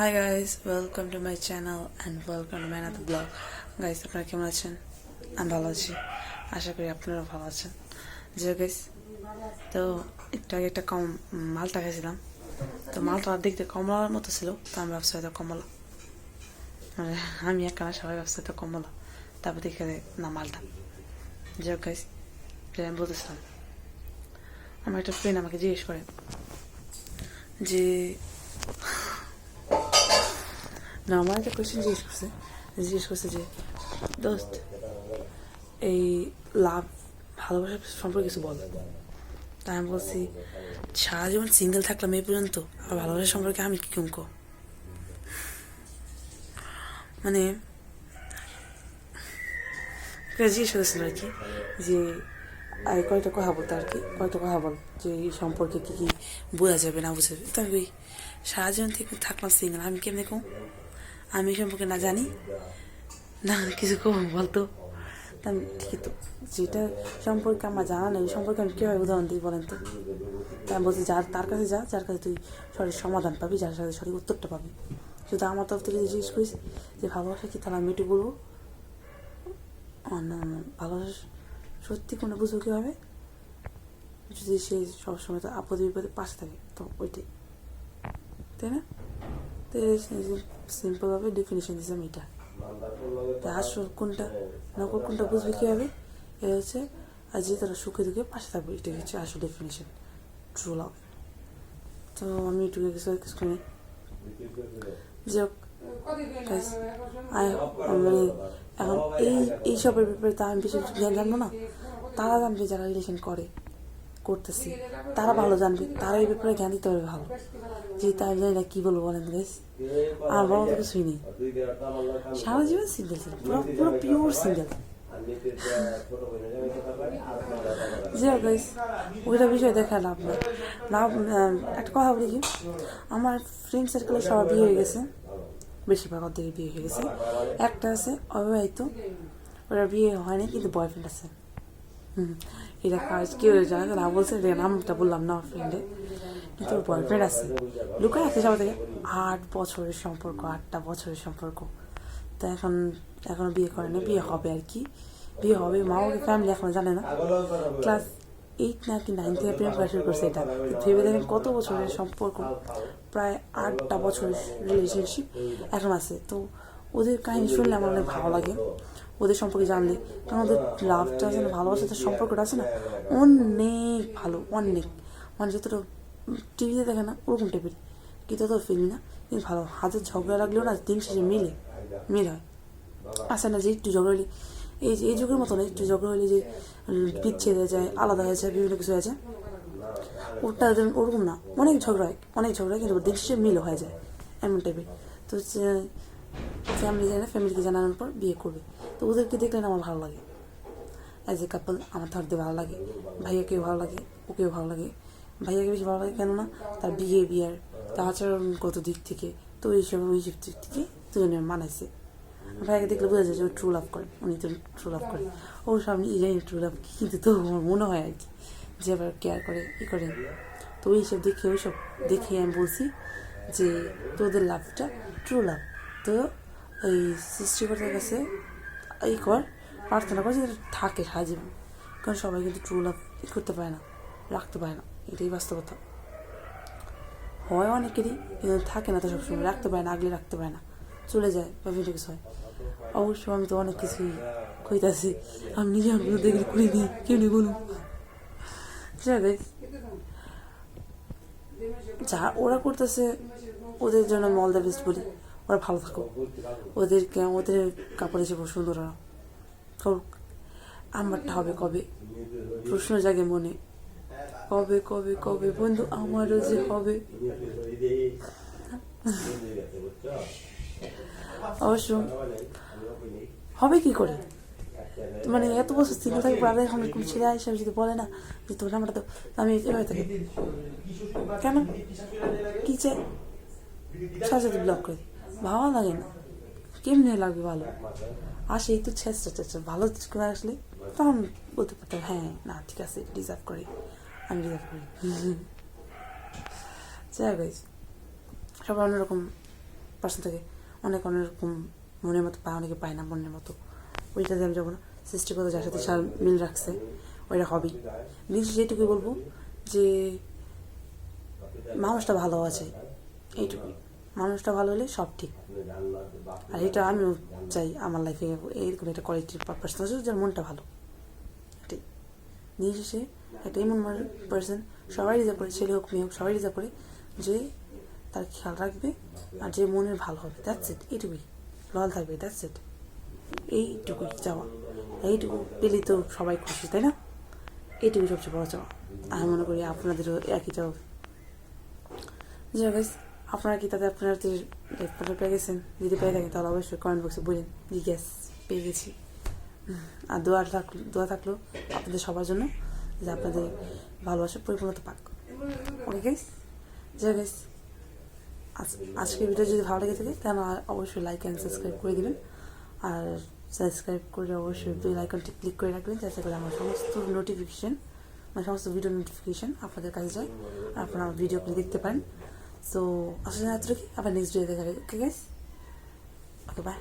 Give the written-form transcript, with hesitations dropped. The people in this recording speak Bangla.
Hi guys, welcome to my channel and welcome to my another vlog. Guys, আপনারা কেমন আছেন? আমি ভালো আছি, আশা করি আপনারা ভালো আছেন। যে গাইস, তো একটু আগে একটা মালটা খেয়েছিলাম, তো মালটা দেখতে কমলার মতো ছিল, তো আমি ভাবছি হয়তো কমলা, মানে আমি একা না, সবাই ভাবছি হয়তো কমলা, তারপর দেখে না মালটা। যে গাইস, আমি বলতেছিলাম, আমার একটা ফ্রেন্ড আমাকে জিজ্ঞেস করে যে না, আমার একটা কোয়েশ্চেন জিজ্ঞেস করছে যে দোস্ত, এই লাভ ভালোবাসার সম্পর্কে কিছু বল। তাই আমি বলছি, সারা জীবন সিঙ্গেল থাকলাম এই পর্যন্ত, আর ভালোবাসার সম্পর্কে আমি কি কমকো, মানে জিজ্ঞেস করেছিল আর কি, যে কয়েকটা কথা বলতে আর কি, কয়েকটা কথা বল যে এই সম্পর্কে কী কী বোঝা যাবে না বোঝা যাবে। তো আমি ওই সারা জীবন থেকে থাকলাম সিঙ্গেল, আমি কেমনি কম, আমি এই সম্পর্কে না জানি না কিছু কম বলতো। ঠিকই তো, যেটা সম্পর্কে আমার জানা নেই সম্পর্কে আমি কীভাবে উদাহরণ দিই বলেন তো। তাই আমি বলছি, তার কাছে যা, যার কাছে তুই সঠিক সমাধান পাবি, যার সাথে সঠিক উত্তরটা পাবি। শুধু আমার তরফ থেকে জিজ্ঞেস করিস যে ভালোবাসা কি, তাহলে আমি একটু বলবো না, ভালোবাসা সত্যি কোনো বুঝবো কীভাবে, যদি সে সবসময় তো আপদে বিপদে পাশে থাকে, তো ওইটাই, তাই না? তো সিম্পলভাবে ডেফিনেশন দিয়েছিলাম এটা। আসল কোনটা নকল কোনটা বুঝবে কীভাবে, এটা হচ্ছে আর যে তারা সুখে দুঃখে পাশে থাকবে, এটাই হচ্ছে আসল ডেফিনেশন, ট্রু লাভ। তো আমি একটু কিছু করি যে মানে এখন এইসবের ব্যাপারে তা আমি বেশি জ্ঞান জানবো না, তারা জানবে যারা রিলেশন করতেছি, তারা ভালো জানবে, তারা এই ব্যাপারে জ্ঞান দিতে হবে ভালো। যেহেতু আমি জানি না কী বলবো বলেন গাইস, আর বড় তো কিছুই নেই, সারা জীবন সিঙ্গেল ছিল, পুরো পুরো পিওর সিঙ্গেল। গাইস, ওইটা বিষয় দেখা লাভ একটা কথা বলি কি, আমার ফ্রেন্ড সার্কেলে সবার বিয়ে হয়ে গেছে, বেশিরভাগ অর্ধেকের বিয়ে হয়ে গেছে। একটা আছে অবিবাহিত, ওরা বিয়ে হয়নি কিন্তু বয়ফ্রেন্ড আছে। এটা কাজ কেউ জানে না, বলছে যে নামটা বললাম না, আমার ফ্রেন্ডে, কিন্তু ওর বয়ফ্রেন্ড আছে, লুকায় আছে সবাই থেকে। 8 বছরের সম্পর্ক, 8টা বছরের সম্পর্ক। তো এখনো বিয়ে করেনি, বিয়ে হবে আর কি, বিয়ে হবে। মা ওকে ফ্যামিলি এখনো জানে না, ক্লাস 8 নাকি 9 থেকে প্রেম করা শুরু করছে। এটা ভেবে দেখেন কত বছরের সম্পর্ক, প্রায় 8টা বছরের রিলেশনশিপ এখন আছে। তো ওদের কাহিনী শুনলে আমার অনেক ভালো লাগে, ওদের সম্পর্কে জানলে, কারণ ওদের লাভটা আছে না, ভালোবাসার সম্পর্কটা আছে না, অনেক ভালো, অনেক, মানে যতটা টিভিতে দেখে না ওরকম টাইপের, কিন্তু তত ফিল্মি না, কিন্তু ভালো। হাতের ঝগড়া লাগলেও না দিন শেষে মিল হয়। আসে না যে একটু ঝগড়া হলে, এই যুগের মতো না, একটু ঝগড়া হলে যে বিচ্ছেদ হয়ে যায়, আলাদা হয়ে যায়, বিভিন্ন কিছু হয়ে যায়, ওটা ওরকম না, অনেক ঝগড়া হয় কিন্তু দিন শেষে মিলও হয়ে যায়, এমন টাইপের। তো ফ্যামিলিকে জানানোর পর বিয়ে করবে, তো ওদেরকে দেখলে না আমার ভালো লাগে, অ্যাজ এ কাপল আমার থাকতে ভালো লাগে। ভাইয়াকেও ভালো লাগে, ওকেও ভালো লাগে। ভাইয়াকে বেশি ভালো লাগে কেননা তার বিহেভিয়ার, তার আচরণগত দিক থেকে, তো ওইসব দিক থেকে দুজনে মানাইছে। ভাইয়াকে দেখলে বোঝা যায় যে ও ট্রু লাভ করে, উনি তো ট্রু লাভ করে, ওর সামনে জানি ট্রু লাভ, কিন্তু তো আমার মনে হয় আর কি যে আবার কেয়ার করে করে। তো ওইসব দেখে আমি বলছি যে তোদের লাভটা ট্রু লাভ। তো ওই সৃষ্টিকর্তার কাছে প্রার্থনা করে যে থাকে সারা জীবন, কারণ সবাই কিন্তু ট্রু লাভ করতে পারে না, রাখতে পারে না, এটাই বাস্তবতা। হয় অনেকেরই, কিন্তু থাকে না তো সবসময়, রাখতে পারে না, আগলে রাখতে পারে না, চলে যায় বা বিভিন্ন কিছু হয়। অবশ্য আমি তো অনেক কিছুই কইতাছি, আমি নিজে আমার দেখলে করিনি, কেউ নেই বলুন। যা ওরা করতেছে ওদের জন্য আমি অল দ্য বেস্ট বলি, ওরা ভালো থাকুক, ওদের কাপড় এসে সুন্দর ওরা করুক। আমারটা হবে কবে, প্রশ্ন জাগে মনে, কবে কবে কবে বন্ধু আমারও যে হবে। অবশ্য হবে কি করে, মানে এত বছর সিঙ্গেল থাকবে, আর এখন কোনো ছেলে হিসাবে যদি বলে না যে তোর নাম্বারটা তো, আমি এভাবে থাকি কেন, কি চাই, সাথে সাথে ব্লক করে ভালো লাগে না, কেমনি লাগবে ভালো, আসে এই তো চেষ্টা ভালো করে আসলে তখন বলতে পারতাম হ্যাঁ না ঠিক আছে, ডিজার্ভ করি, আমি ডিজার্ভ করি। যাই গাইস, সবার অন্যরকম পার্সন থাকে, অনেক অনেকরকম মনের মতো পায়, অনেকে পায় না মনের মতো। ওইটাতে আমি যখন সৃষ্টিকর্তা যার সাথে সার মিল রাখছে ওইটা হবেই। জিনিস যেটুকুই বলবো যে মানুষটা ভালো আছে, এইটুকুই। মানুষটা ভালো হলে সব ঠিক। আর এটা আমিও চাই আমার লাইফে এইরকম একটা কোয়ালিটির পারপাস আছে যার মনটা ভালো। এটাই দিন শেষে একটা এমন পার্সন সবাই রিজার্ভ করে, ছেলে হোক মেয়ে হোক সবাই রিজার্ভ করে যে তার খেয়াল রাখবে আর যে মনের ভালো হবে। দ্যাটস ইট, এইটুকুই। লয়াল থাকবে, দ্যাটস ইট, এইটুকুই চাওয়া। এইটুকু পেলেই তো সবাই খুশি, তাই না? এইটুকুই সবচেয়ে বড় চাওয়া। আমি মনে করি আপনাদেরও একই চাওয়া। জি গাইস, আপনারা কি তাদের আপনাদের লাইফ পার্টনার পেয়ে গেছেন? যদি পেয়ে থাকেন তাহলে অবশ্যই কমেন্ট বক্সে বলেন যে গ্যাস পেয়ে গেছি। আর দোয়া থাকলো আপনাদের সবার জন্য যে আপনাদের ভালোবাসা পরিপূর্ণতা পাক। ওকে গাইস, জি গাইস, আজকের ভিডিও যদি ভালো লেগে থাকে তাহলে অবশ্যই লাইক অ্যান্ড সাবস্ক্রাইব করে দিবেন। আর সাবস্ক্রাইব করে অবশ্যই বেল আইকনটি ক্লিক করে রাখবেন যাতে করে আমার সমস্ত নোটিফিকেশন, মানে সমস্ত ভিডিও নোটিফিকেশন আপনাদের কাছে যায় আর আপনারা আমার ভিডিওগুলি দেখতে পারেন। সো আসলে এতটুকু, আবার নেক্সট ভিডিও দেখা যাবে। Okay guys, okay bye.